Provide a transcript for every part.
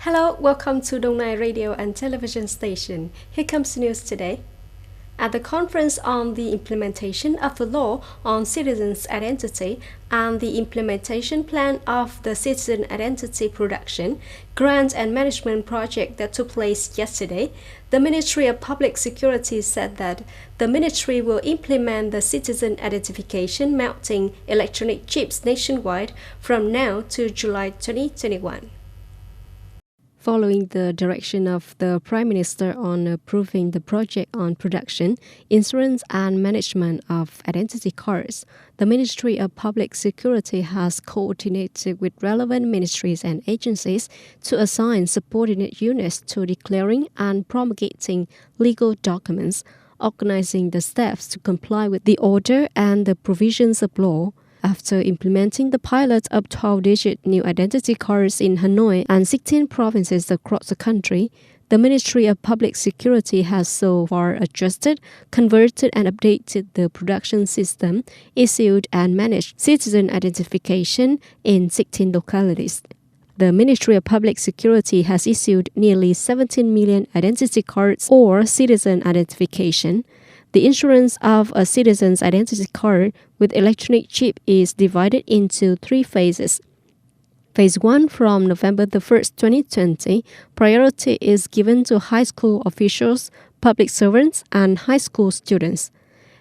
Hello, welcome to Đông Nai Radio and Television Station. Here comes the news today. At the conference on the implementation of the law on citizens' identity and the implementation plan of the citizen identity production, grant and management project that took place yesterday, the Ministry of Public Security said that the ministry will implement the citizen identification mounting electronic chips nationwide from now to July 2021. Following the direction of the Prime Minister on approving the project on production, insurance and management of identity cards, the Ministry of Public Security has coordinated with relevant ministries and agencies to assign subordinate units to declaring and promulgating legal documents, organizing the steps to comply with the order and the provisions of law. After implementing the pilot of 12-digit new identity cards in Hanoi and 16 provinces across the country, the Ministry of Public Security has so far adjusted, converted and updated the production system, issued and managed citizen identification in 16 localities. The Ministry of Public Security has issued nearly 17 million identity cards or citizen identification. The issuance of a citizen's identity card with electronic chip is divided into 3 phases. Phase 1 from November 1st, 2020, priority is given to high school officials, public servants, and high school students.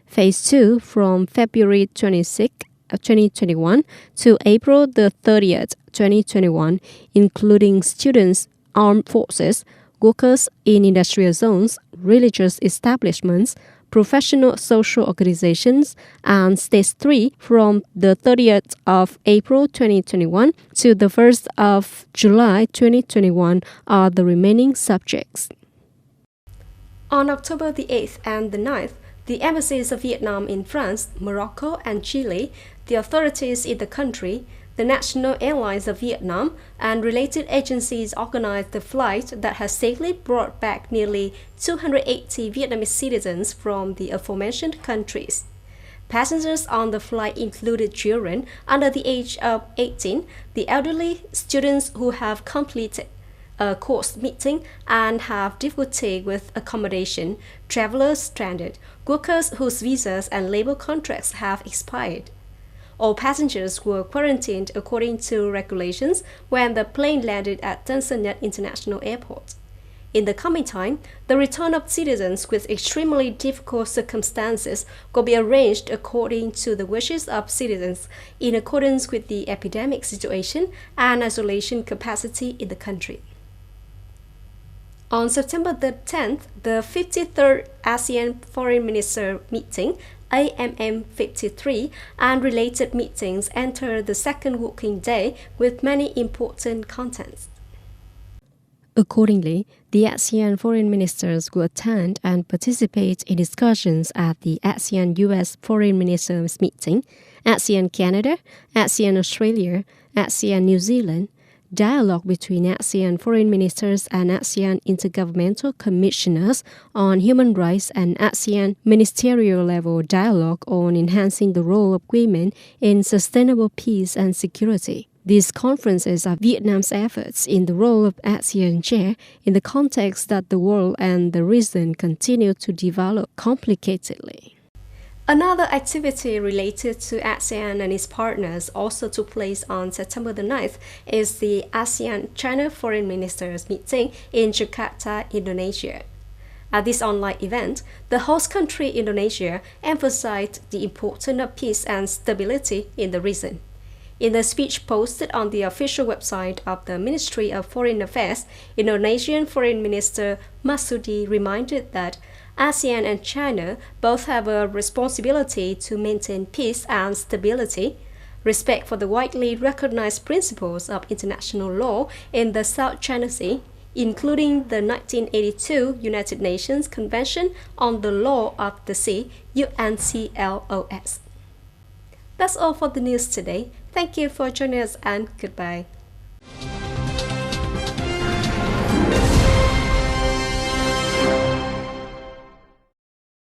Phase 2 from February 26, 2021 to April 30th, 2021, including students, armed forces, workers in industrial zones, religious establishments, professional social organizations, and Stage 3 from the 30th of April 2021 to the 1st of July 2021 are the remaining subjects. On October the 8th and the 9th, the embassies of Vietnam in France, Morocco, and Chile, the authorities in the country, the National Airlines of Vietnam, and related agencies organized the flight that has safely brought back nearly 280 Vietnamese citizens from the aforementioned countries. Passengers on the flight included children under the age of 18, the elderly, students who have completed a course meeting and have difficulty with accommodation, travelers stranded, workers whose visas and labor contracts have expired. All passengers were quarantined according to regulations when the plane landed at Tân Sơn Nhất International Airport. In the coming time, the return of citizens with extremely difficult circumstances will be arranged according to the wishes of citizens in accordance with the epidemic situation and isolation capacity in the country. On September the 10th, the 53rd ASEAN Foreign Minister meeting AMM 53 and related meetings entered the second working day with many important contents. Accordingly, the ASEAN foreign ministers will attend and participate in discussions at the ASEAN-US Foreign Ministers meeting, ASEAN-Canada, ASEAN-Australia, ASEAN-New Zealand, dialogue between ASEAN foreign ministers and ASEAN intergovernmental commissioners on human rights and ASEAN ministerial level dialogue on enhancing the role of women in sustainable peace and security. These conferences are Vietnam's efforts in the role of ASEAN chair in the context that the world and the region continue to develop complicatedly. Another activity related to ASEAN and its partners also took place on September the 9th is the ASEAN-China Foreign Ministers meeting in Jakarta, Indonesia. At this online event, the host country Indonesia emphasized the importance of peace and stability in the region. In a speech posted on the official website of the Ministry of Foreign Affairs, Indonesian Foreign Minister Masudi reminded that ASEAN and China both have a responsibility to maintain peace and stability, respect for the widely recognized principles of international law in the South China Sea, including the 1982 United Nations Convention on the Law of the Sea, UNCLOS. That's all for the news today. Thank you for joining us and goodbye.